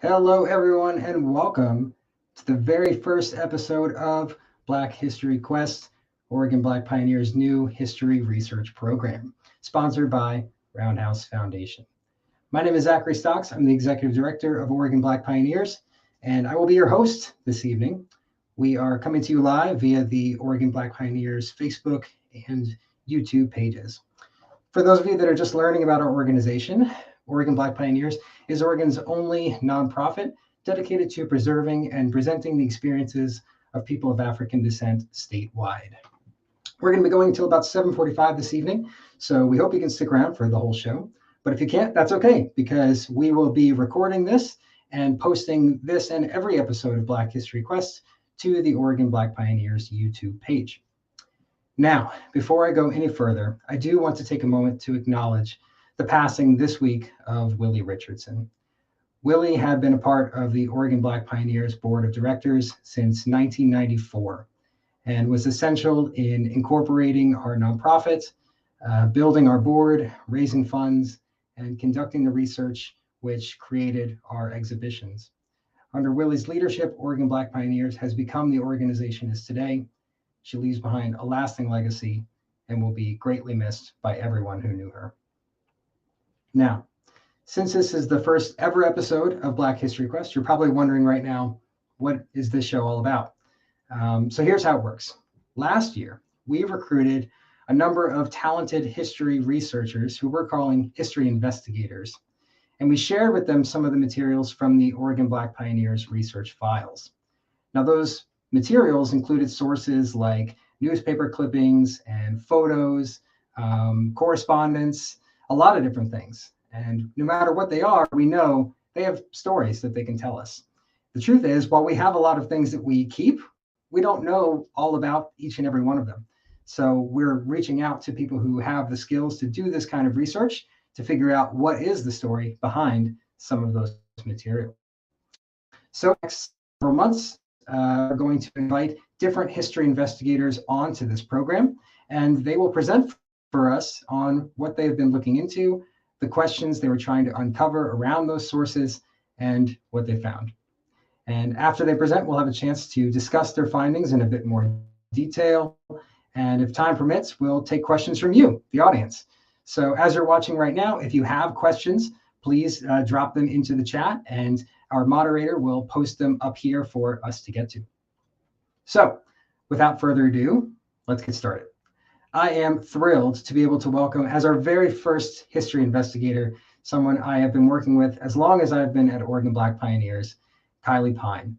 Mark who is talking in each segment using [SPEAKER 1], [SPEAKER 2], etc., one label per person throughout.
[SPEAKER 1] Hello, everyone, and welcome to the very first episode of Black History Quest, Oregon Black Pioneers' new history research program, sponsored by Roundhouse Foundation. My name is Zachary Stocks. I'm the Executive Director of Oregon Black Pioneers, and I will be your host this evening. We are coming to you live via the Oregon Black Pioneers Facebook and YouTube pages. For those of you that are just learning about our organization, Oregon Black Pioneers is Oregon's only nonprofit dedicated to preserving and presenting the experiences of people of African descent statewide. We're going to be going until about 7:45 this evening, so we hope you can stick around for the whole show. But if you can't, that's okay, because we will be recording this and posting this and every episode of Black History Quest to the Oregon Black Pioneers YouTube page. Now, before I go any further, I do want to take a moment to acknowledge the passing this week of Willie Richardson. Willie had been a part of the Oregon Black Pioneers Board of Directors since 1994 and was essential in incorporating our nonprofit, building our board, raising funds, and conducting the research which created our exhibitions. Under Willie's leadership, Oregon Black Pioneers has become the organization it is today. She leaves behind a lasting legacy and will be greatly missed by everyone who knew her. Now, since this is the first ever episode of Black History Quest, you're probably wondering right now, what is this show all about? So here's how it works. Last year, we recruited a number of talented history researchers who we're calling History Investigators, and we shared with them some of the materials from the Oregon Black Pioneers research files. Now, those materials included sources like newspaper clippings and photos, correspondence, a lot of different things. And no matter what they are, we know they have stories that they can tell us. The truth is, while we have a lot of things that we keep, we don't know all about each and every one of them. So we're reaching out to people who have the skills to do this kind of research to figure out what is the story behind some of those materials. So next several months, we're going to invite different history investigators onto this program, and they will present for us on what they've been looking into, the questions they were trying to uncover around those sources, and what they found. And after they present, we'll have a chance to discuss their findings in a bit more detail. And if time permits, we'll take questions from you, the audience. So as you're watching right now, if you have questions, please drop them into the chat, and our moderator will post them up here for us to get to. So without further ado, let's get started. I am thrilled to be able to welcome as our very first history investigator, someone I have been working with as long as I've been at Oregon Black Pioneers, Kylie Pine.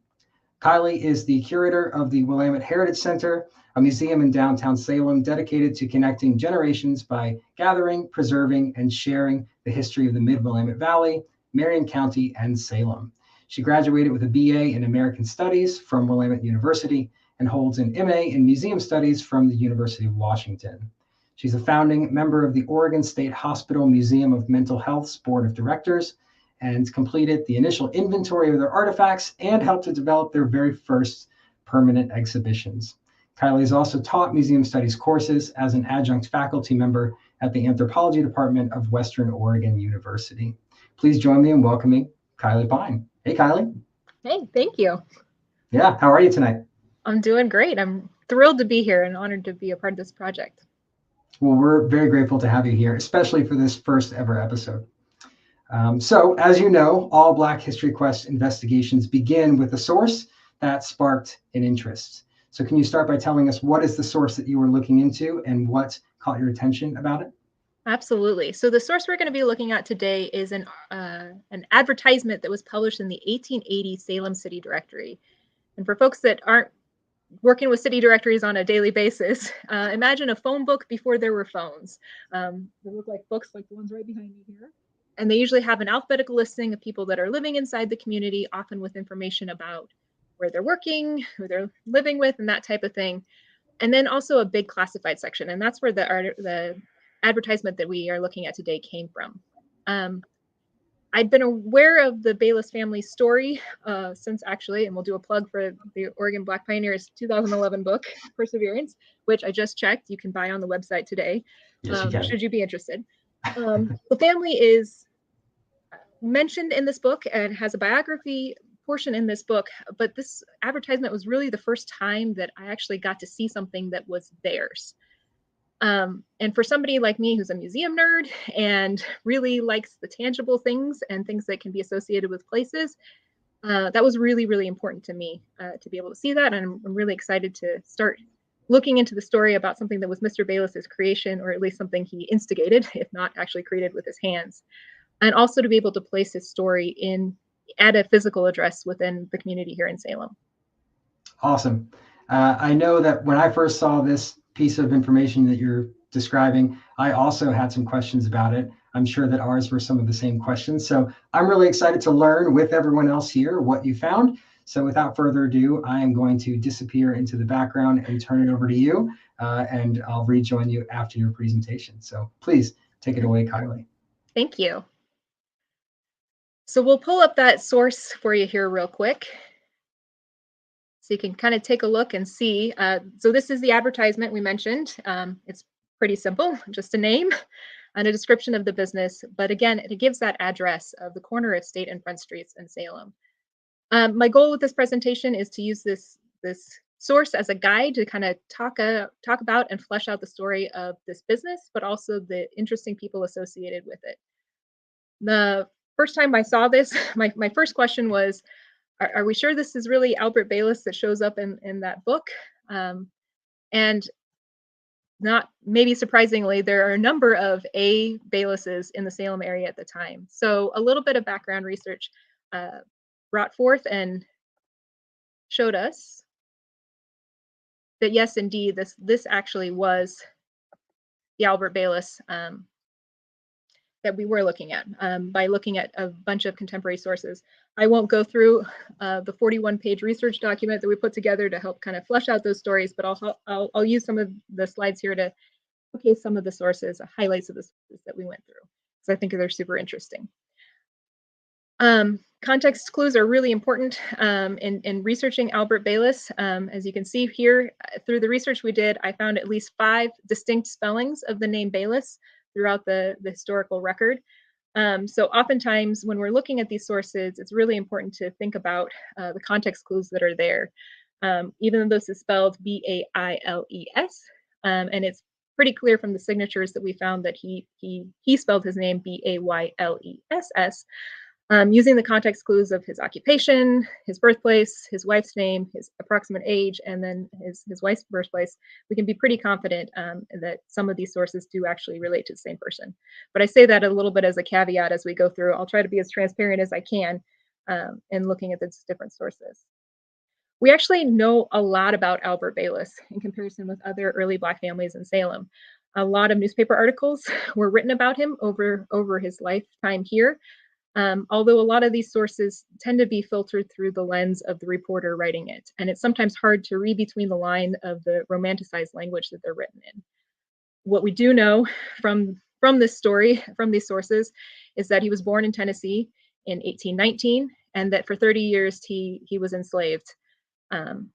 [SPEAKER 1] Kylie is the curator of the Willamette Heritage Center, a museum in downtown Salem dedicated to connecting generations by gathering, preserving, and sharing the history of the Mid-Willamette Valley, Marion County, and Salem. She graduated with a BA in American Studies from Willamette University and holds an MA in Museum Studies from the University of Washington. She's a founding member of the Oregon State Hospital Museum of Mental Health's Board of Directors and completed the initial inventory of their artifacts and helped to develop their very first permanent exhibitions. Kylie has also taught museum studies courses as an adjunct faculty member at the Anthropology Department of Western Oregon University. Please join me in welcoming Kylie Pine. Hey, Kylie.
[SPEAKER 2] Hey, thank you.
[SPEAKER 1] Yeah, how are you tonight?
[SPEAKER 2] I'm doing great. I'm thrilled to be here and honored to be a part of this project.
[SPEAKER 1] Well, we're very grateful to have you here, especially for this first ever episode. So, as you know, all Black History Quest investigations begin with a source that sparked an interest. So can you start by telling us what is the source that you were looking into and what caught your attention about it?
[SPEAKER 2] Absolutely. So the source we're going to be looking at today is an advertisement that was published in the 1880 Salem City Directory. And for folks that aren't working with city directories on a daily basis, imagine a phone book before there were phones. They look like books like the ones right behind me here. And they usually have an alphabetical listing of people that are living inside the community, often with information about where they're working, who they're living with, and that type of thing. And then also a big classified section. And that's where the advertisement that we are looking at today came from. I'd been aware of the Bayless family story since actually, and we'll do a plug for the Oregon Black Pioneers 2011 book, Perseverance, which I just checked. You can buy on the website today,
[SPEAKER 1] Yes, you can.
[SPEAKER 2] should you be interested. The family is mentioned in this book and has a biography portion in this book, but this advertisement was really the first time that I actually got to see something that was theirs. And for somebody like me who's a museum nerd and really likes the tangible things and things that can be associated with places, that was really, really important to me to be able to see that. And I'm really excited to start looking into the story about something that was Mr. Bayless's creation, or at least something he instigated, if not actually created with his hands. And also to be able to place his story at a physical address within the community here in Salem.
[SPEAKER 1] Awesome. I know that when I first saw this piece of information that you're describing, I also had some questions about it. I'm sure that ours were some of the same questions. So I'm really excited to learn with everyone else here what you found. So without further ado, I am going to disappear into the background and turn it over to you, and I'll rejoin you after your presentation. So please take it away, Kylie.
[SPEAKER 2] Thank you. So we'll pull up that source for you here real quick, so you can kind of take a look and see. So this is the advertisement we mentioned. It's pretty simple, just a name and a description of the business. But again, it gives that address of the corner of State and Front Streets in Salem. My goal with this presentation is to use this source as a guide to kind of talk about and flesh out the story of this business, but also the interesting people associated with it. The first time I saw this, my first question was, are we sure this is really Albert Bayless that shows up in that book? And not maybe surprisingly, there are a number of A. Baylesses in the Salem area at the time. So a little bit of background research brought forth and showed us that yes, indeed, this actually was the Albert Bayless that we were looking at by looking at a bunch of contemporary sources. I won't go through the 41-page research document that we put together to help kind of flesh out those stories, but I'll use some of the slides here to showcase some of the sources, highlights of the sources that we went through, because I think they're super interesting. Context clues are really important in researching Albert Bayless. As you can see here, through the research we did, I found at least 5 distinct spellings of the name Bayless throughout the historical record. So oftentimes when we're looking at these sources, it's really important to think about the context clues that are there. Even though this is spelled B-A-I-L-E-S, and it's pretty clear from the signatures that we found that he spelled his name B-A-Y-L-E-S-S. Using the context clues of his occupation, his birthplace, his wife's name, his approximate age, and then his wife's birthplace, we can be pretty confident that some of these sources do actually relate to the same person. But I say that a little bit as a caveat as we go through. I'll try to be as transparent as I can in looking at the different sources. We actually know a lot about Albert Bayless in comparison with other early Black families in Salem. A lot of newspaper articles were written about him over his lifetime here. Although a lot of these sources tend to be filtered through the lens of the reporter writing it, and it's sometimes hard to read between the line of the romanticized language that they're written in. What we do know from this story, from these sources, is that he was born in Tennessee in 1819, and that for 30 years he was enslaved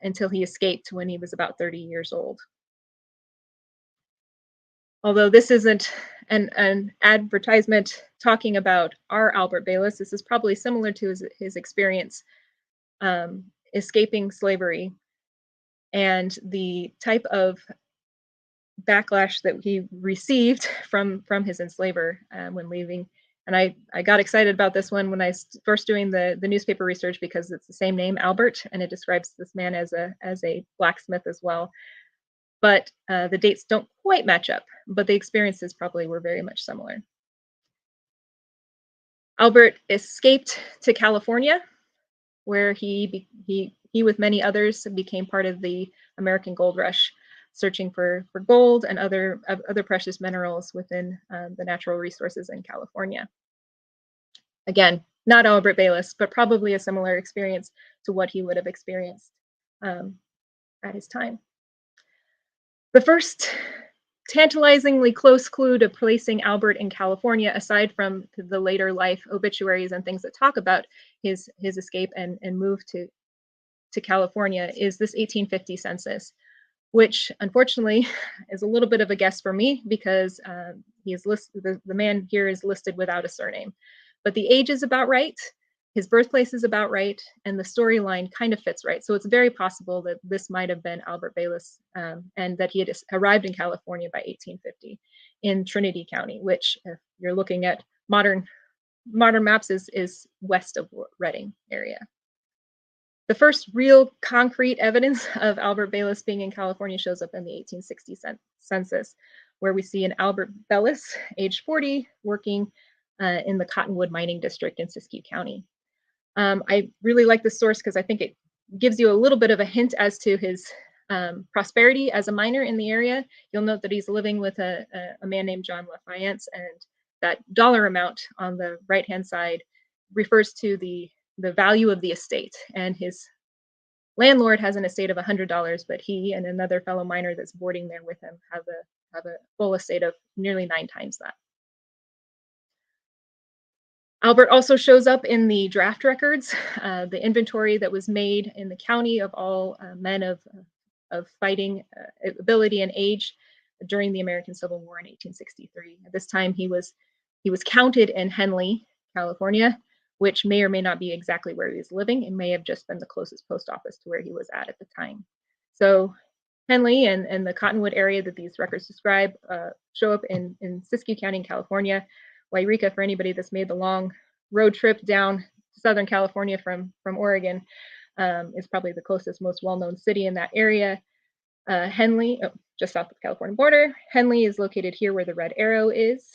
[SPEAKER 2] until he escaped when he was about 30 years old. Although this isn't an advertisement talking about our Albert Bayless, this is probably similar to his experience escaping slavery and the type of backlash that he received from his enslaver when leaving. And I got excited about this one when I first doing the newspaper research, because it's the same name, Albert, and it describes this man as a blacksmith as well. But the dates don't quite match up, but the experiences probably were very much similar. Albert escaped to California, where he with many others became part of the American Gold Rush, searching for gold and other precious minerals within the natural resources in California. Again, not Albert Bayless, but probably a similar experience to what he would have experienced at his time. The first tantalizingly close clue to placing Albert in California, aside from the later life obituaries and things that talk about his escape and move to California, is this 1850 census, which unfortunately is a little bit of a guess for me, because he is listed, the man here is listed without a surname. but the age is about right, his birthplace is about right, and the storyline kind of fits right. So it's very possible that this might have been Albert Bayless, and that he had arrived in California by 1850 in Trinity County, which, if you're looking at modern maps, is west of Redding area. The first real concrete evidence of Albert Bayless being in California shows up in the 1860 census, where we see an Albert Bayless, age 40, working in the Cottonwood mining district in Siskiyou County. I really like this source because I think it gives you a little bit of a hint as to his prosperity as a miner in the area. You'll note that he's living with a man named John Lafayette, and that dollar amount on the right-hand side refers to the value of the estate. And his landlord has an estate of $100, but he and another fellow miner that's boarding there with him have a full estate of nearly 9 times that. Albert also shows up in the draft records, the inventory that was made in the county of all men of fighting ability and age during the American Civil War in 1863. At this time, he was counted in Henley, California, which may or may not be exactly where he was living. It may have just been the closest post office to where he was at the time. So Henley and the Cottonwood area that these records describe show up in Siskiyou County in California. Wairika, for anybody that's made the long road trip down to Southern California from Oregon, is probably the closest, most well-known city in that area. Henley, just south of the California border. Henley is located here where the red arrow is.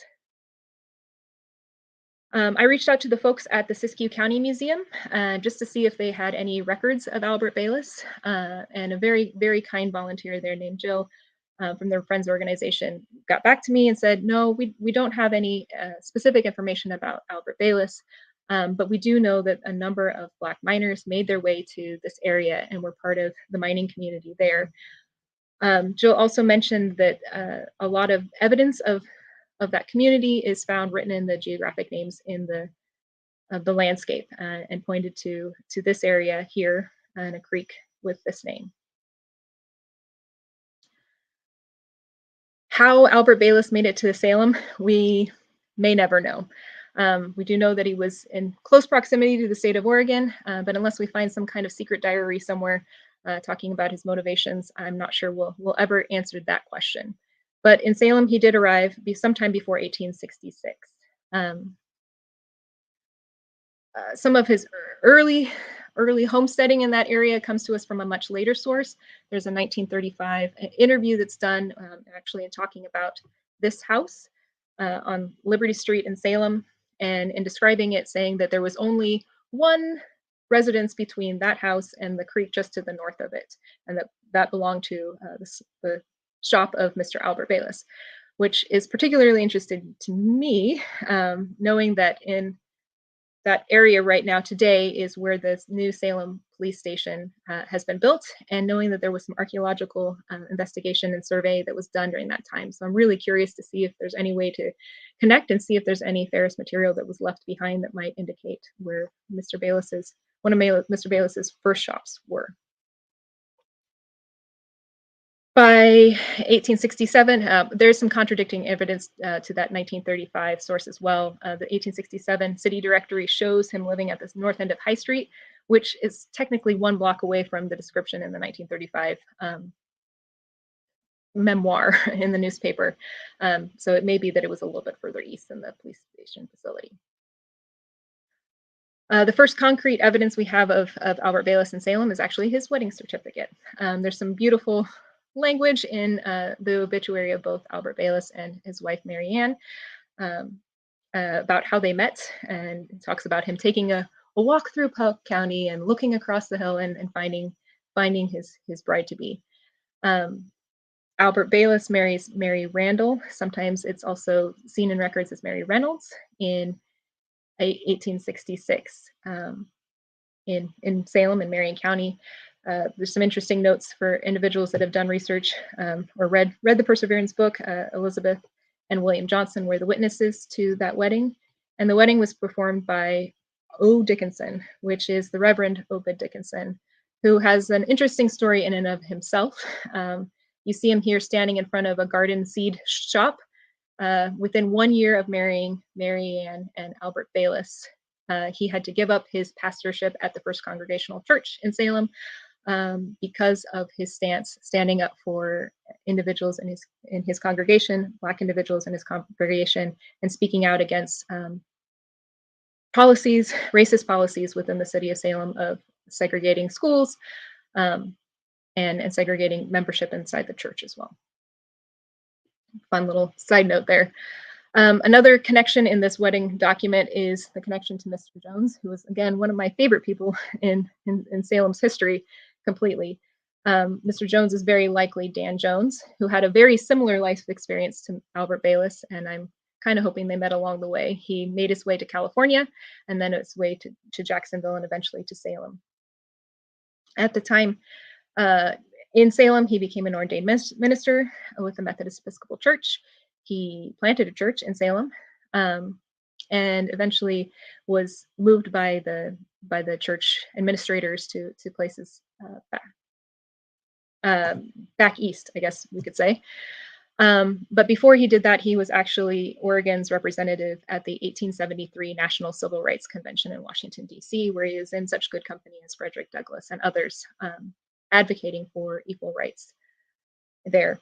[SPEAKER 2] I reached out to the folks at the Siskiyou County Museum just to see if they had any records of Albert Bayless, and a very, very kind volunteer there named Jill from their Friends organization got back to me and said, no, we don't have any specific information about Albert Bayless, but we do know that a number of Black miners made their way to this area and were part of the mining community there. Jill also mentioned that a lot of evidence of that community is found written in the geographic names in the landscape, and pointed to this area here and a creek with this name. How Albert Bayless made it to Salem, we may never know. We do know that he was in close proximity to the state of Oregon, but unless we find some kind of secret diary somewhere talking about his motivations, I'm not sure we'll ever answer that question. But in Salem, he did arrive sometime before 1866. Some of his early homesteading in that area comes to us from a much later source. There's a 1935 interview that's done actually in talking about this house on Liberty Street in Salem, and in describing it, saying that there was only one residence between that house and the creek just to the north of it, and that belonged to the shop of Mr. Albert Bayless, which is particularly interesting to me, knowing that in that area right now today is where the new Salem police station has been built, and knowing that there was some archaeological investigation and survey that was done during that time. So I'm really curious to see if there's any way to connect and see if there's any ferrous material that was left behind that might indicate where one of Mr. Bayless's first shops were. By 1867, there's some contradicting evidence to that 1935 source as well. The 1867 city directory shows him living at the north end of High Street, which is technically 1 block away from the description in the 1935 memoir in the newspaper. So it may be that it was a little bit further east than the police station facility. The first concrete evidence we have of Albert Bayless in Salem is actually his wedding certificate. There's some beautiful language in the obituary of both Albert Bayless and his wife Mary Ann about how they met, and it talks about him taking a walk through Polk County and looking across the hill and finding his bride to be. Albert Bayless marries Mary Randall. Sometimes it's also seen in records as Mary Reynolds in 1866 in Salem and Marion County. There's some interesting notes for individuals that have done research or read the Perseverance book. Elizabeth and William Johnson were the witnesses to that wedding, and the wedding was performed by O. Dickinson, which is the Reverend Obed Dickinson, who has an interesting story in and of himself. You see him here standing in front of a garden seed shop within 1 year of marrying Mary Ann and Albert Bayless, he had to give up his pastorship at the First Congregational Church in Salem because of his stance standing up for individuals in his congregation, Black individuals in his congregation, and speaking out against racist policies within the city of Salem of segregating schools and segregating membership inside the church as well. Fun little side note there. Another connection in this wedding document is the connection to Mr. Jones, who was, again, one of my favorite people in Salem's history completely. Mr. Jones is very likely Dan Jones, who had a very similar life experience to Albert Bayless, and I'm kind of hoping they met along the way. He made his way to California, and then his way to Jacksonville, and eventually to Salem. At the time, in Salem, he became an ordained minister with the Methodist Episcopal Church. He planted a church in Salem, and eventually was moved by the church administrators to places back east, I guess we could say. But before he did that, he was actually Oregon's representative at the 1873 National Civil Rights Convention in Washington, D.C., where he was in such good company as Frederick Douglass and others advocating for equal rights there.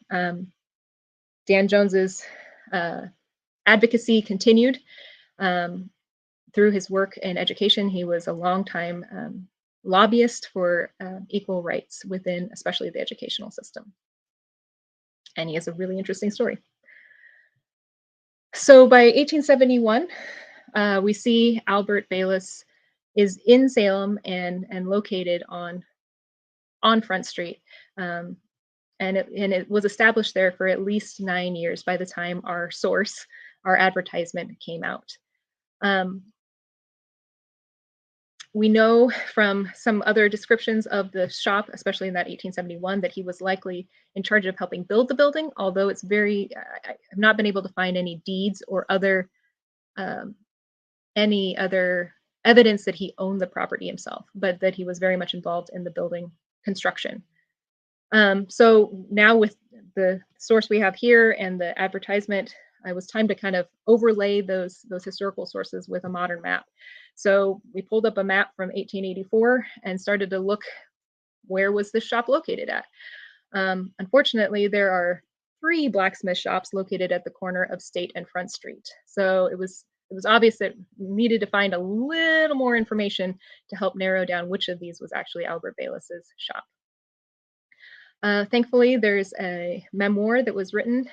[SPEAKER 2] Dan Jones's advocacy continued through his work in education. He was a longtime lobbyist for equal rights within especially the educational system. And he has a really interesting story. So by 1871, we see Albert Bayless is in Salem and located on Front Street. And it was established there for at least 9 years by the time our advertisement came out. We know from some other descriptions of the shop, especially in that 1871, that he was likely in charge of helping build the building, although it's I have not been able to find any deeds or any other evidence that he owned the property himself, but that he was very much involved in the building construction. So now with the source we have here and the advertisement, it was time to kind of overlay those historical sources with a modern map. So we pulled up a map from 1884 and started to look, where was this shop located at? Unfortunately, there are 3 blacksmith shops located at the corner of State and Front Street. So it was obvious that we needed to find a little more information to help narrow down which of these was actually Albert Bayless's shop. Thankfully, there's a memoir that was written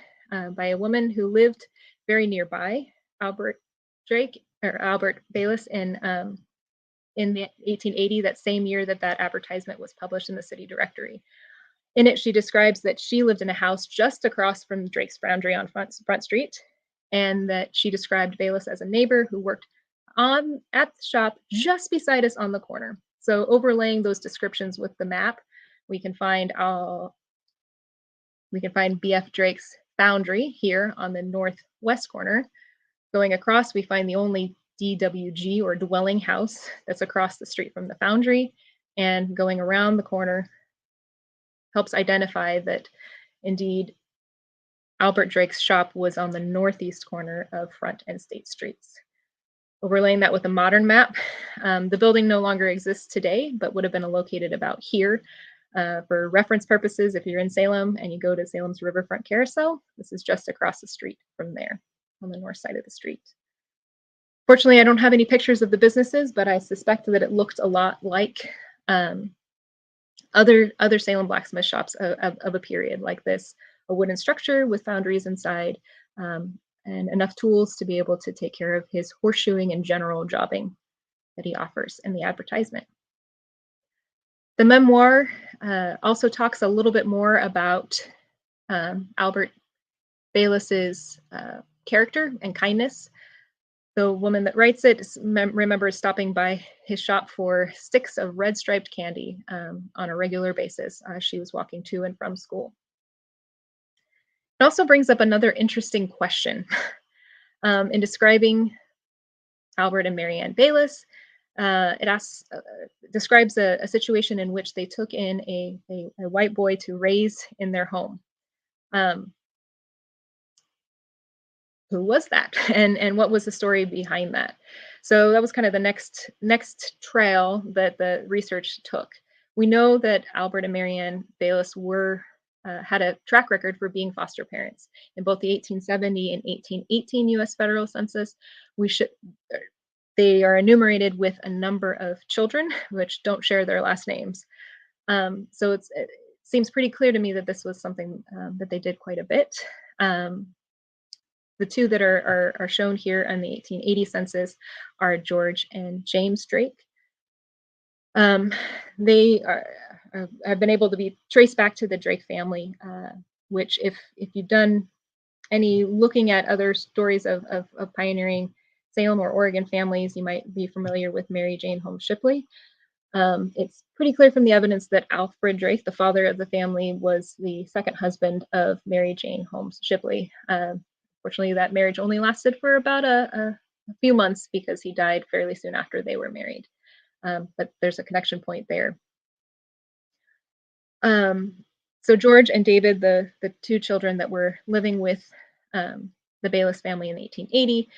[SPEAKER 2] by a woman who lived very nearby Albert Bayless in the 1880, that same year that advertisement was published in the city directory. In it, she describes that she lived in a house just across from Drake's Foundry on Front Street, and that she described Bayless as a neighbor who worked at the shop just beside us on the corner. So overlaying those descriptions with the map, we can find B.F. Drake's Foundry here on the northwest corner. Going across, we find the only DWG or dwelling house that's across the street from the foundry, and going around the corner helps identify that indeed Albert Drake's shop was on the northeast corner of Front and State Streets. Overlaying that with a modern map, the building no longer exists today, but would have been located about here. For reference purposes, if you're in Salem and you go to Salem's Riverfront Carousel, this is just across the street from there on the north side of the street. Fortunately, I don't have any pictures of the businesses, but I suspect that it looked a lot like other Salem blacksmith shops of a period like this, a wooden structure with foundries inside, and enough tools to be able to take care of his horseshoeing and general jobbing that he offers in the advertisement. The memoir also talks a little bit more about Albert Bayless's character and kindness. The woman that writes it remembers stopping by his shop for sticks of red striped candy on a regular basis as she was walking to and from school. It also brings up another interesting question. In describing Albert and Mary Ann Bayless, it describes a situation in which they took in a white boy to raise in their home. who was that, and what was the story behind that. So that was kind of the next trail that the research took. We know that Albert and Marianne Bayless were had a track record for being foster parents in both the 1870 and 1818 U.S. federal census. We should they are enumerated with a number of children which don't share their last names. So it seems pretty clear to me that this was something that they did quite a bit. The two that are shown here on the 1880 census are George and James Drake. They have been able to be traced back to the Drake family, which if you've done any looking at other stories of pioneering Salem or Oregon families, you might be familiar with Mary Jane Holmes Shipley. It's pretty clear from the evidence that Alfred Drake, the father of the family, was the second husband of Mary Jane Holmes Shipley. Fortunately, that marriage only lasted for about a few months because he died fairly soon after they were married. But there's a connection point there. So George and David, the two children that were living with the Bayless family in 1880,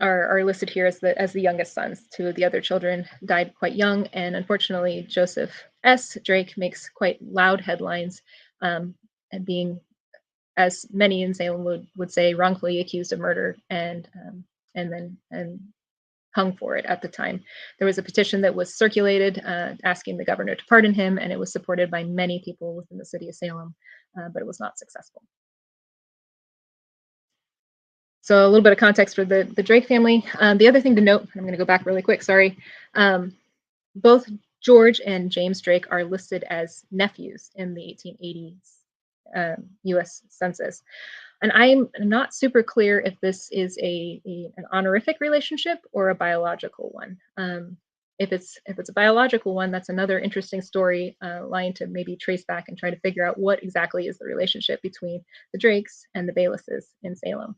[SPEAKER 2] are listed here as the youngest sons. Two of the other children died quite young, and unfortunately, Joseph S. Drake makes quite loud headlines, and being, as many in Salem would say, wrongfully accused of murder and hung for it at the time. There was a petition that was circulated asking the governor to pardon him, and it was supported by many people within the city of Salem, but it was not successful. So a little bit of context for the Drake family. The other thing to note, I'm going to go back really quick, sorry. Both George and James Drake are listed as nephews in the 1880s U.S. Census. And I'm not super clear if this is an honorific relationship or a biological one. If it's a biological one, that's another interesting story line to maybe trace back and try to figure out what exactly is the relationship between the Drakes and the Baylesses in Salem.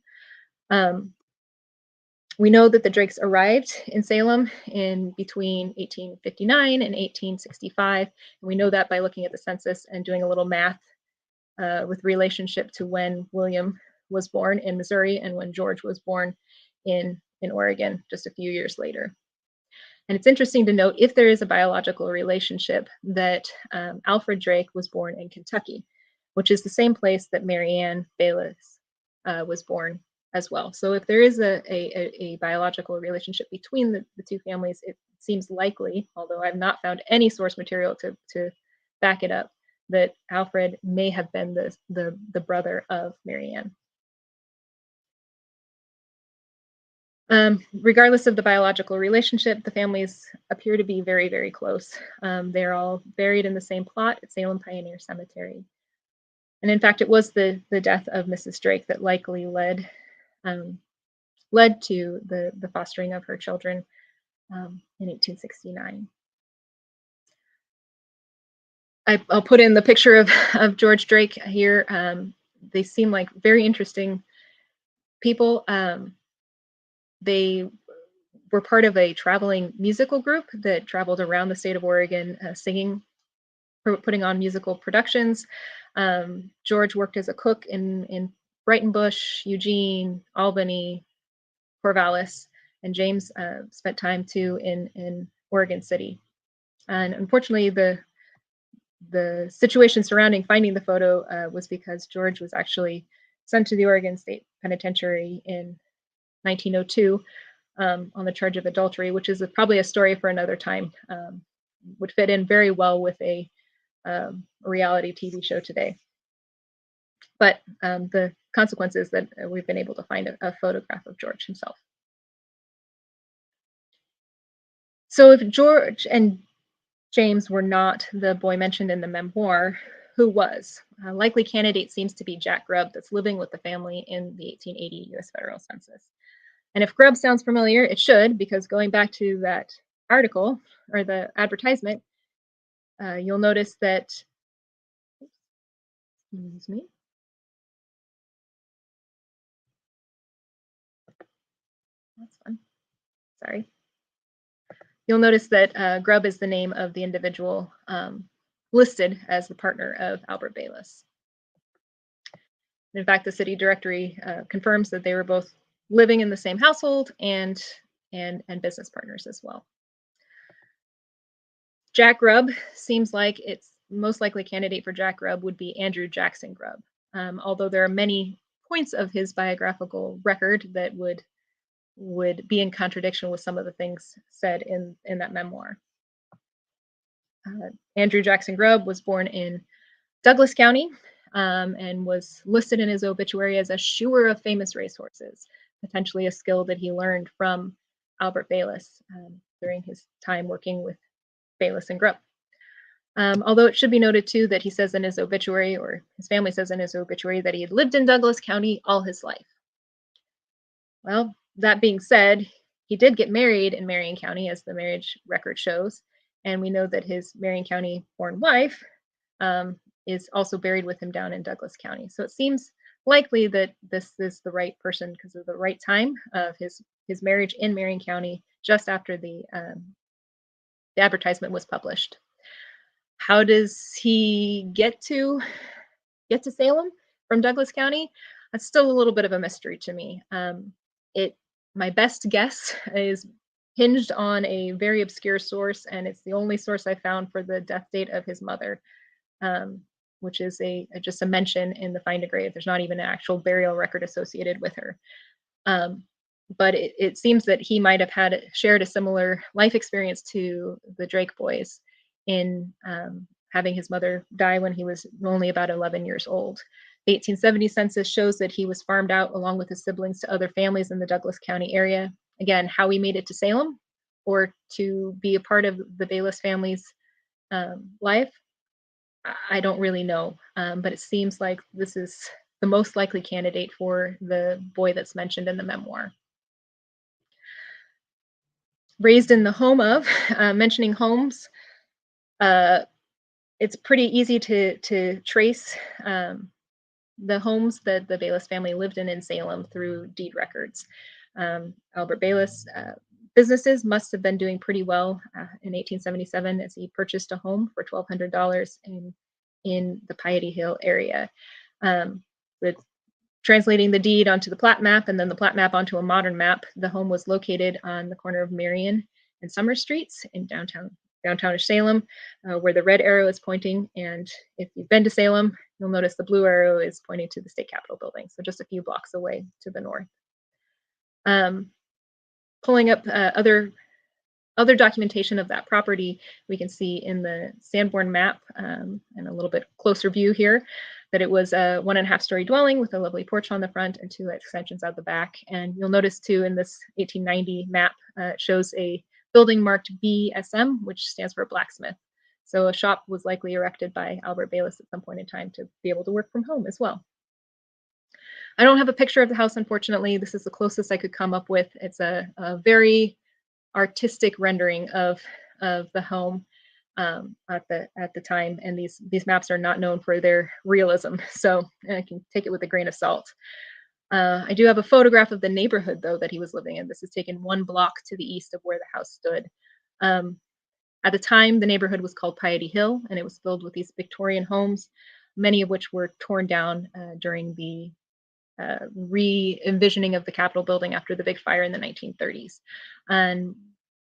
[SPEAKER 2] We know that the Drakes arrived in Salem in between 1859 and 1865. And we know that by looking at the census and doing a little math with relationship to when William was born in Missouri and when George was born in Oregon just a few years later. And it's interesting to note, if there is a biological relationship, that Alfred Drake was born in Kentucky, which is the same place that Marianne Bayless was born as well. So if there is a biological relationship between the two families, it seems likely, although I've not found any source material to back it up, that Alfred may have been the brother of Marianne. Regardless of the biological relationship, the families appear to be very, very close. They're all buried in the same plot at Salem Pioneer Cemetery. And in fact, it was the death of Mrs. Drake that likely led to the fostering of her children in 1869. I'll put in the picture of George Drake here. They seem like very interesting people. They were part of a traveling musical group that traveled around the state of Oregon singing, putting on musical productions. George worked as a cook in Brighton Bush, Eugene, Albany, Corvallis, and James spent time too in Oregon City. And unfortunately, the situation surrounding finding the photo was because George was actually sent to the Oregon State Penitentiary in 1902 on the charge of adultery, which is probably a story for another time. Would fit in very well with a reality TV show today. But the consequence is that we've been able to find a photograph of George himself. So if George and James were not the boy mentioned in the memoir, who was? A likely candidate seems to be Jack Grubb, that's living with the family in the 1880 U.S. federal census. And if Grubb sounds familiar, it should, because going back to that article or the advertisement, you'll notice that, excuse me. That's fun. Sorry. You'll notice that Grubb is the name of the individual listed as the partner of Albert Bayless. In fact, the city directory confirms that they were both living in the same household and business partners as well. Jack Grubb seems like it's most likely candidate for Jack Grubb would be Andrew Jackson Grubb, although there are many points of his biographical record that would be in contradiction with some of the things said in that memoir. Andrew Jackson Grubb was born in Douglas County and was listed in his obituary as a shoer of famous racehorses, potentially a skill that he learned from Albert Bayless during his time working with Bayless and Grubb. Although it should be noted too that he says in his obituary, or his family says in his obituary, that he had lived in Douglas County all his life. Well, that being said, he did get married in Marion County, as the marriage record shows, and we know that his Marion County born wife is also buried with him down in Douglas County. So it seems likely that this is the right person because of the right time of his marriage in Marion County, just after the advertisement was published. How does he get to Salem from Douglas County? That's still a little bit of a mystery to me. My best guess is hinged on a very obscure source, and it's the only source I found for the death date of his mother, which is just a mention in the Find a Grave. There's not even an actual burial record associated with her. But it seems that he might have shared a similar life experience to the Drake boys in having his mother die when he was only about 11 years old. The 1870 census shows that he was farmed out along with his siblings to other families in the Douglas County area. Again, how he made it to Salem or to be a part of the Bayless family's life, I don't really know. But it seems like this is the most likely candidate for the boy that's mentioned in the memoir. Raised in the home of, mentioning homes, it's pretty easy to trace the homes that the Bayless family lived in Salem through deed records. Albert Bayless businesses must have been doing pretty well in 1877 as he purchased a home for $1,200 in the Piety Hill area. With translating the deed onto the plat map and then the plat map onto a modern map, the home was located on the corner of Marion and Summer Streets in downtownish Salem, where the red arrow is pointing. And if you've been to Salem, you'll notice the blue arrow is pointing to the state capitol building, so just a few blocks away to the north. Pulling up other documentation of that property, we can see in the Sanborn map and a little bit closer view here that it was a 1.5-story dwelling with a lovely porch on the front and 2 extensions out the back. And you'll notice too in this 1890 map, it shows a building marked BSM, which stands for blacksmith. So a shop was likely erected by Albert Bayless at some point in time to be able to work from home as well. I don't have a picture of the house, unfortunately. This is the closest I could come up with. It's a very artistic rendering of the home at the time, and these maps are not known for their realism, so I can take it with a grain of salt. I do have a photograph of the neighborhood, though, that he was living in. This is taken 1 block to the east of where the house stood. At the time, the neighborhood was called Piety Hill, and it was filled with these Victorian homes, many of which were torn down during the re-envisioning of the Capitol building after the big fire in the 1930s.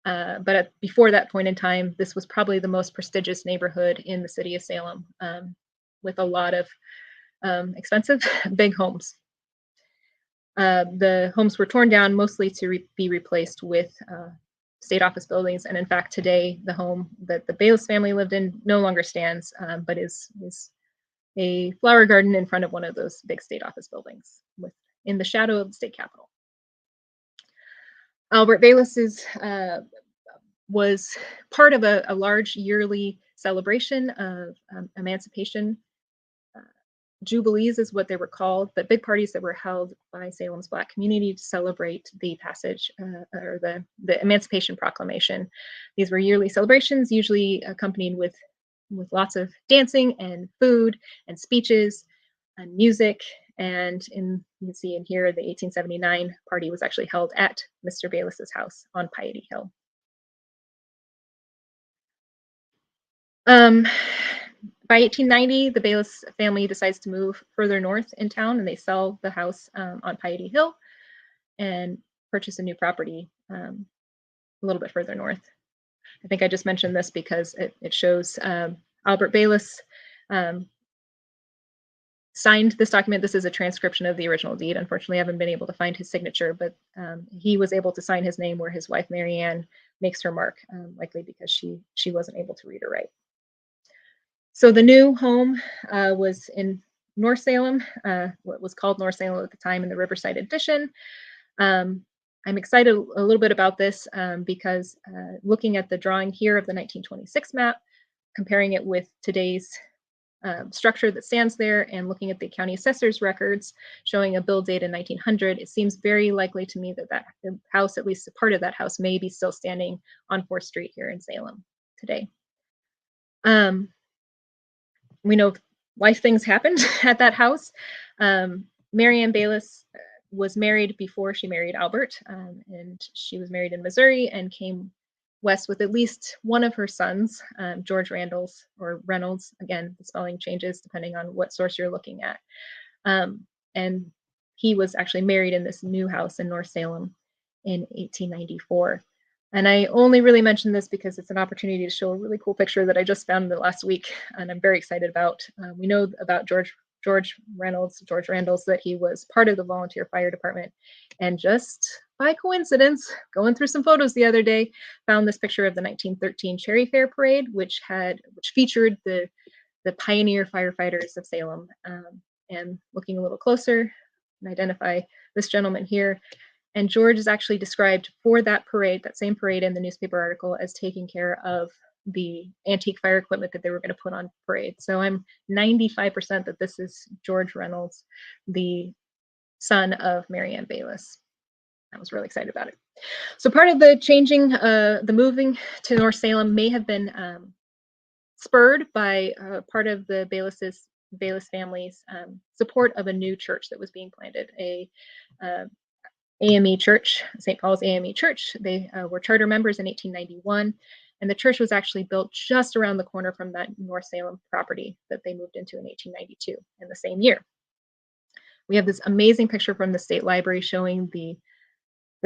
[SPEAKER 2] But before that point in time, this was probably the most prestigious neighborhood in the city of Salem, with a lot of expensive big homes. The homes were torn down mostly to be replaced with state office buildings. And in fact, today, the home that the Bayless family lived in no longer stands, but is a flower garden in front of one of those big state office buildings in the shadow of the state capitol. Albert Bayless was part of a large yearly celebration of emancipation. Jubilees is what they were called, but big parties that were held by Salem's Black community to celebrate the passage or the Emancipation Proclamation. These were yearly celebrations, usually accompanied with lots of dancing and food and speeches and music. And you can see in here, the 1879 party was actually held at Mr. Bayless's house on Piety Hill. By 1890, the Bayless family decides to move further north in town, and they sell the house on Piety Hill and purchase a new property a little bit further north. I think I just mentioned this because it shows Albert Bayless signed this document. This is a transcription of the original deed. Unfortunately, I haven't been able to find his signature, but he was able to sign his name where his wife, Marianne, makes her mark, likely because she wasn't able to read or write. So the new home was in North Salem, what was called North Salem at the time, in the Riverside Addition. I'm excited a little bit about this because looking at the drawing here of the 1926 map, comparing it with today's structure that stands there, and looking at the county assessor's records showing a build date in 1900, it seems very likely to me that the house, at least a part of that house, may be still standing on 4th Street here in Salem today. We know life things happened at that house. Marianne Bayless was married before she married Albert, and she was married in Missouri and came west with at least one of her sons, George Randalls, or Reynolds. Again, the spelling changes depending on what source you're looking at. And he was actually married in this new house in North Salem in 1894. And I only really mention this because it's an opportunity to show a really cool picture that I just found in the last week, and I'm very excited about. We know about George Randalls, that he was part of the volunteer fire department, and just by coincidence, going through some photos the other day, found this picture of the 1913 Cherry Fair Parade, which featured the pioneer firefighters of Salem. And looking a little closer, and identify this gentleman here. And George is actually described for that parade, that same parade in the newspaper article, as taking care of the antique fire equipment that they were going to put on parade. So I'm 95% that this is George Reynolds, the son of Marianne Bayless. I was really excited about it. So part of the changing, the moving to North Salem may have been spurred by part of the Bayless family's support of a new church that was being planted, a AME Church, St. Paul's AME Church. They were charter members in 1891, and the church was actually built just around the corner from that North Salem property that they moved into in 1892 in the same year. We have this amazing picture from the State Library showing the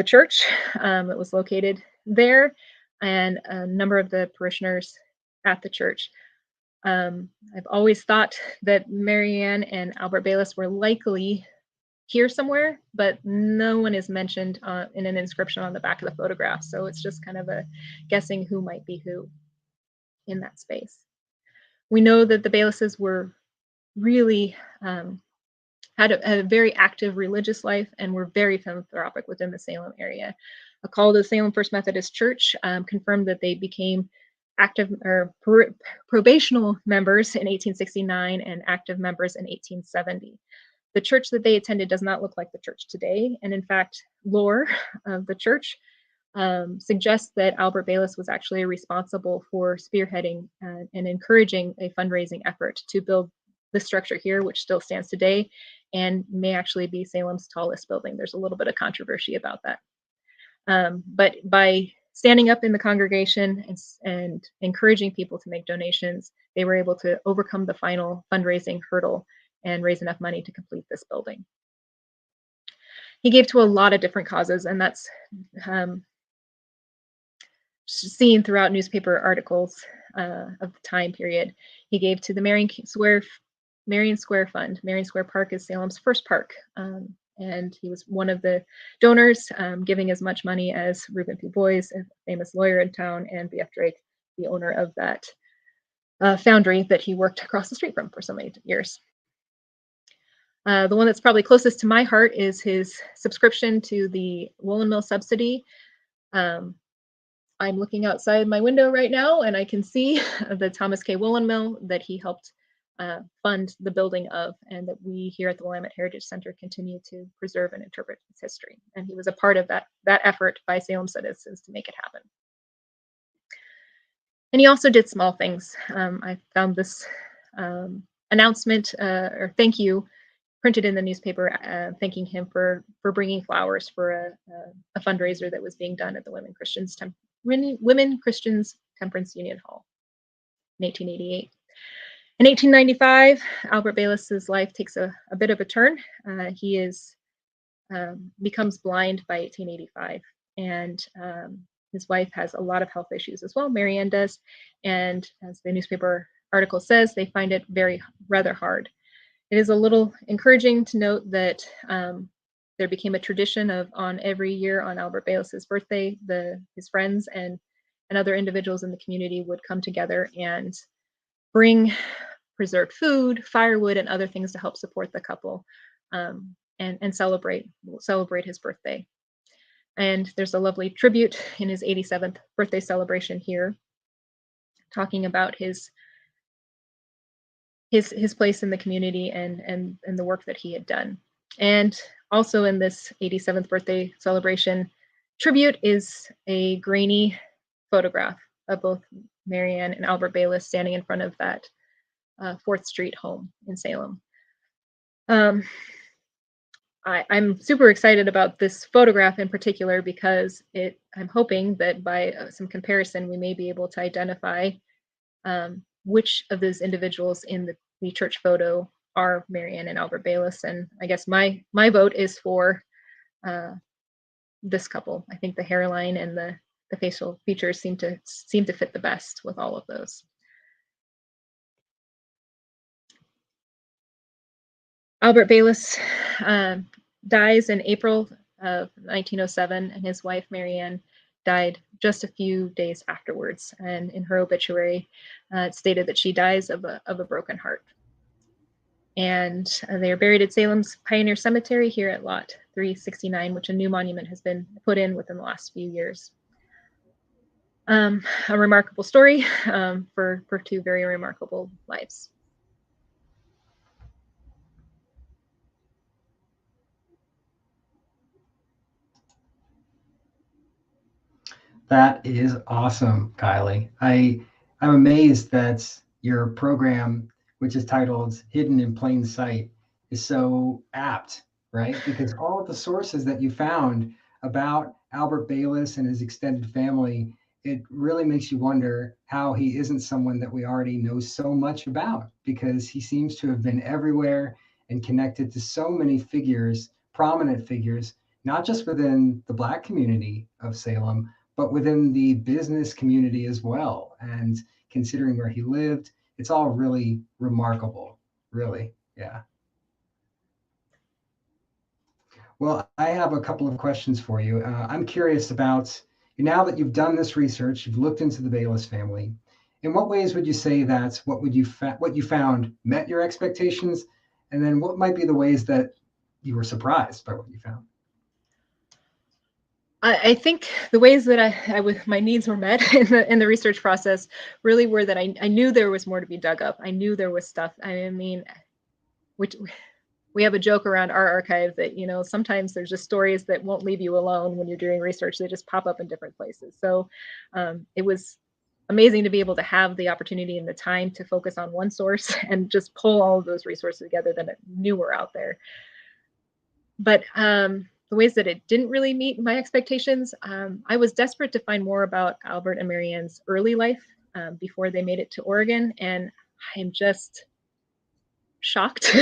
[SPEAKER 2] church. It was located there, and a number of the parishioners at the church. I've always thought that Marianne and Albert Bayless were likely here somewhere, but no one is mentioned in an inscription on the back of the photograph. So it's just kind of a guessing who might be who in that space. We know that the Baylesses were really had a very active religious life and were very philanthropic within the Salem area. A call to the Salem First Methodist Church confirmed that they became active or probational members in 1869 and active members in 1870. The church that they attended does not look like the church today. And in fact, lore of the church suggests that Albert Bayless was actually responsible for spearheading and encouraging a fundraising effort to build the structure here, which still stands today and may actually be Salem's tallest building. There's a little bit of controversy about that. But by standing up in the congregation and encouraging people to make donations, they were able to overcome the final fundraising hurdle and raise enough money to complete this building. He gave to a lot of different causes, and that's seen throughout newspaper articles of the time period. He gave to the Marion Square Fund. Marion Square Park is Salem's first park, and he was one of the donors, giving as much money as Reuben P. Boyes, a famous lawyer in town, and B.F. Drake, the owner of that foundry that he worked across the street from for so many years. The one that's probably closest to my heart is his subscription to the Woolen Mill subsidy. I'm looking outside my window right now, and I can see the Thomas K. Woolen Mill that he helped fund the building of, and that we here at the Willamette Heritage Center continue to preserve and interpret its history. And he was a part of that effort by Salem citizens to make it happen. And he also did small things. I found this announcement or thank you printed in the newspaper, thanking him for bringing flowers for a fundraiser that was being done at the Women Christians Temperance Union Hall in 1888. In 1895, Albert Bayless's life takes a bit of a turn. He becomes blind by 1885, and his wife has a lot of health issues as well. Mary Ann does, and as the newspaper article says, they find it rather hard. It is a little encouraging to note that there became a tradition of on every year on Albert Bayless's birthday, his friends and other individuals in the community would come together and bring preserved food, firewood, and other things to help support the couple and celebrate his birthday. And there's a lovely tribute in his 87th birthday celebration here, talking about his place in the community and the work that he had done. And also in this 87th birthday celebration tribute is a grainy photograph of both Mary Ann and Albert Bayless standing in front of that 4th Street home in Salem. I'm super excited about this photograph in particular because I'm hoping that by some comparison, we may be able to identify which of those individuals in the church photo are Mary Ann and Albert Bayless. And I guess my vote is for this couple. I think the hairline and the facial features seem to fit the best with all of those. Albert Bayless dies in April of 1907, and his wife, Mary Ann, died just a few days afterwards. And in her obituary, it stated that she dies of a broken heart. And they are buried at Salem's Pioneer Cemetery here at Lot 369, which a new monument has been put in within the last few years. A remarkable story for 2 very remarkable lives.
[SPEAKER 1] That is awesome, Kylie. I'm amazed that your program, which is titled Hidden in Plain Sight, is so apt, right? Because all of the sources that you found about Albert Bayless and his extended family, it really makes you wonder how he isn't someone that we already know so much about, because he seems to have been everywhere and connected to so many figures, prominent figures, not just within the Black community of Salem, but within the business community as well. And considering where he lived, it's all really remarkable, really. Yeah. Well, I have a couple of questions for you. I'm curious about, now that you've done this research, you've looked into the Bayless family, in what ways would you say that what you found met your expectations? And then what might be the ways that you were surprised by what you found?
[SPEAKER 2] I think the ways that my needs were met in the research process really were that I knew there was more to be dug up. I knew there was stuff. I mean, we have a joke around our archive that, sometimes there's just stories that won't leave you alone when you're doing research. They just pop up in different places. So it was amazing to be able to have the opportunity and the time to focus on one source and just pull all of those resources together that I knew were out there. But the ways that it didn't really meet my expectations, I was desperate to find more about Albert and Mary Ann's early life before they made it to Oregon. And I'm just shocked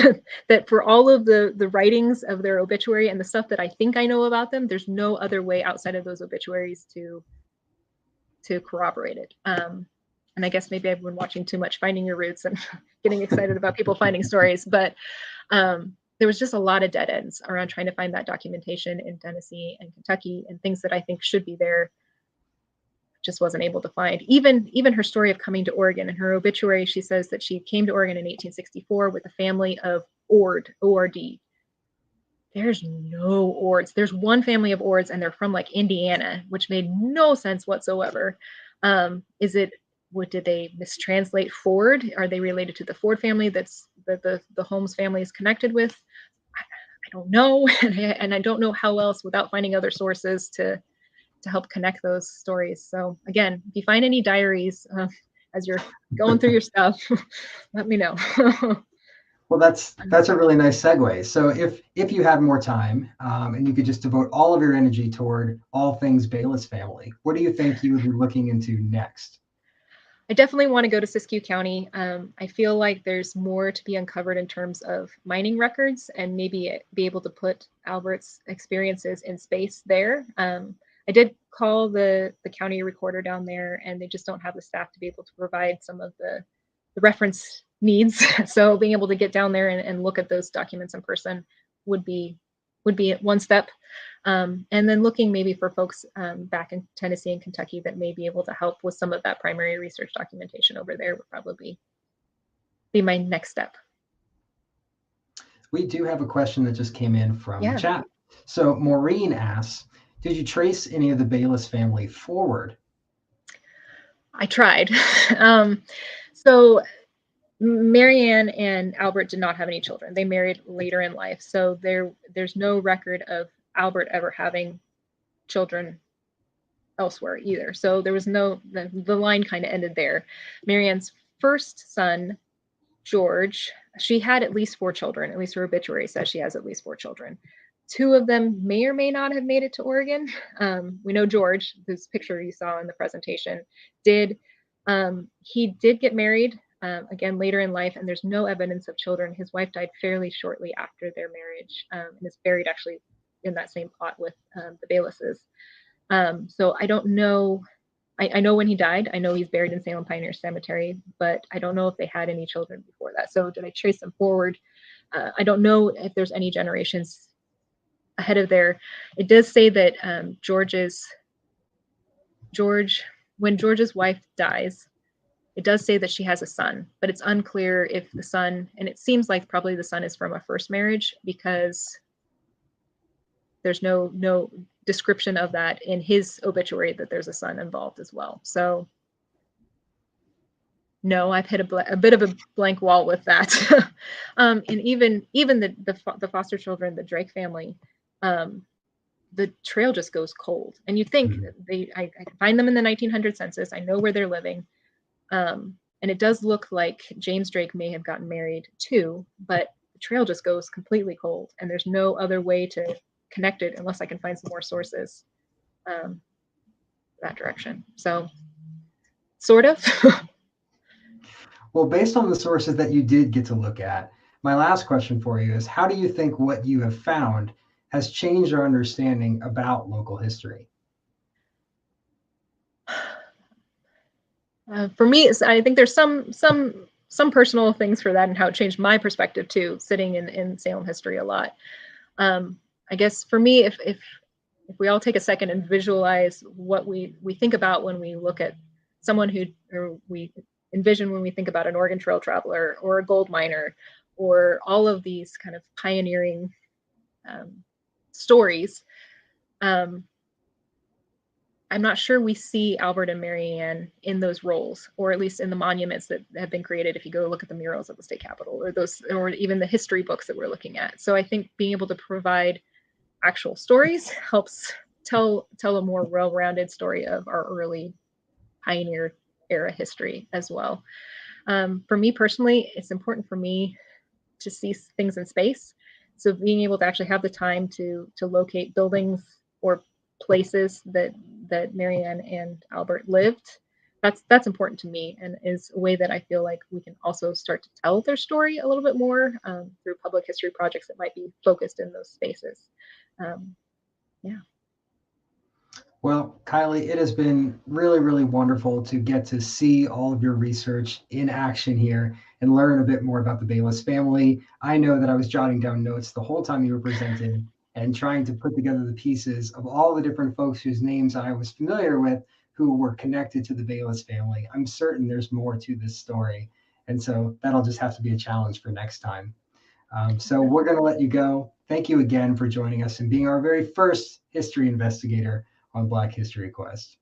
[SPEAKER 2] that for all of the writings of their obituary and the stuff that I think I know about them, there's no other way outside of those obituaries to corroborate it. And I guess maybe I've been watching too much Finding Your Roots and getting excited about people finding stories, but there was just a lot of dead ends around trying to find that documentation in Tennessee and Kentucky, and things that I think should be there, just wasn't able to find. Even her story of coming to Oregon. In her obituary, she says that she came to Oregon in 1864 with a family of Ord, O-R-D. There's no Ords. There's one family of Ords, and they're from like Indiana, which made no sense whatsoever. Did they mistranslate Ford? Are they related to the Ford family that's the Holmes family is connected with? I don't know, and I don't know how else without finding other sources to help connect those stories. So again, if you find any diaries as you're going through your stuff, let me know.
[SPEAKER 1] Well, that's a really nice segue. So if you had more time and you could just devote all of your energy toward all things Bayless family, what do you think you would be looking into next?
[SPEAKER 2] I definitely want to go to Siskiyou County. I feel like there's more to be uncovered in terms of mining records and maybe be able to put Albert's experiences in space there. I did call the county recorder down there, and they just don't have the staff to be able to provide some of the reference needs. So being able to get down there and look at those documents in person would be one step. And then looking maybe for folks back in Tennessee and Kentucky that may be able to help with some of that primary research documentation over there would probably be my next step.
[SPEAKER 1] We do have a question that just came in from the chat. So Maureen asks, did you trace any of the Bayless family forward?
[SPEAKER 2] I tried. So Marianne and Albert did not have any children. They married later in life. So there's no record of Albert ever having children elsewhere either. So there was the line kind of ended there. Marianne's first son, George, she had at least 4 children. At least her obituary says she has at least 4 children. 2 of them may or may not have made it to Oregon. We know George, whose picture you saw in the presentation, did. He did get married again later in life, and there's no evidence of children. His wife died fairly shortly after their marriage, and is buried actually in that same plot with the Baylesses. So I don't know. I know when he died. I know he's buried in Salem Pioneer Cemetery, but I don't know if they had any children before that. So did I trace them forward? I don't know if there's any generations ahead of there. It does say that when George's wife dies, it does say that she has a son, but it's unclear if the son, and it seems like probably the son is from a first marriage because there's no description of that in his obituary that there's a son involved as well. So no, I've hit a bit of a blank wall with that. And even the foster children, the Drake family, the trail just goes cold. And you think I can find them in the 1900 census. I know where they're living. And it does look like James Drake may have gotten married too, but the trail just goes completely cold, and there's no other way to connect it unless I can find some more sources that direction. So sort of.
[SPEAKER 1] Well, based on the sources that you did get to look at, my last question for you is, how do you think what you have found has changed our understanding about local history?
[SPEAKER 2] For me, I think there's some personal things for that and how it changed my perspective too, sitting in Salem history a lot. I guess for me, if we all take a second and visualize what we think about when we look at someone or we envision when we think about an Oregon Trail traveler or a gold miner or all of these kind of pioneering stories, I'm not sure we see Albert and Marianne in those roles, or at least in the monuments that have been created. If you go look at the murals at the state capitol, or even the history books that we're looking at. So I think being able to provide actual stories helps tell a more well-rounded story of our early pioneer era history as well. For me personally, it's important for me to see things in space. So being able to actually have the time to locate buildings or places that Marianne and Albert lived, that's important to me, and is a way that I feel like we can also start to tell their story a little bit more through public history projects that might be focused in those spaces. Yeah.
[SPEAKER 1] Well, Kylie, it has been really, really wonderful to get to see all of your research in action here and learn a bit more about the Bayless family. I know that I was jotting down notes the whole time you were presenting and trying to put together the pieces of all the different folks whose names I was familiar with who were connected to the Bayless family. I'm certain there's more to this story. And so that'll just have to be a challenge for next time. So we're going to let you go. Thank you again for joining us and being our very first history investigator on Black History Quest.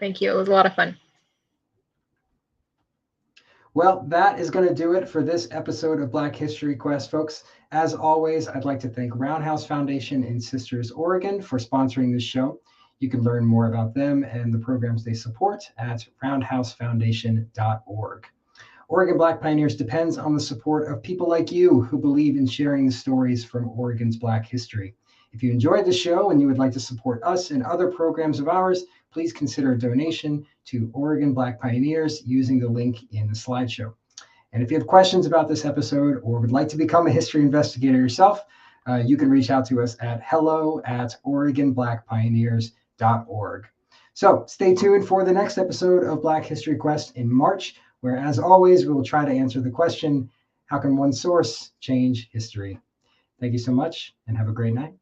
[SPEAKER 2] Thank you. It was a lot of fun.
[SPEAKER 1] Well, that is going to do it for this episode of Black History Quest, folks. As always, I'd like to thank Roundhouse Foundation in Sisters, Oregon for sponsoring this show. You can learn more about them and the programs they support at roundhousefoundation.org. Oregon Black Pioneers depends on the support of people like you who believe in sharing the stories from Oregon's Black history. If you enjoyed the show and you would like to support us and other programs of ours, please consider a donation to Oregon Black Pioneers using the link in the slideshow. And if you have questions about this episode or would like to become a history investigator yourself, you can reach out to us at hello@OregonBlackPioneers.org. So stay tuned for the next episode of Black History Quest in March, where, as always, we will try to answer the question, how can one source change history? Thank you so much and have a great night.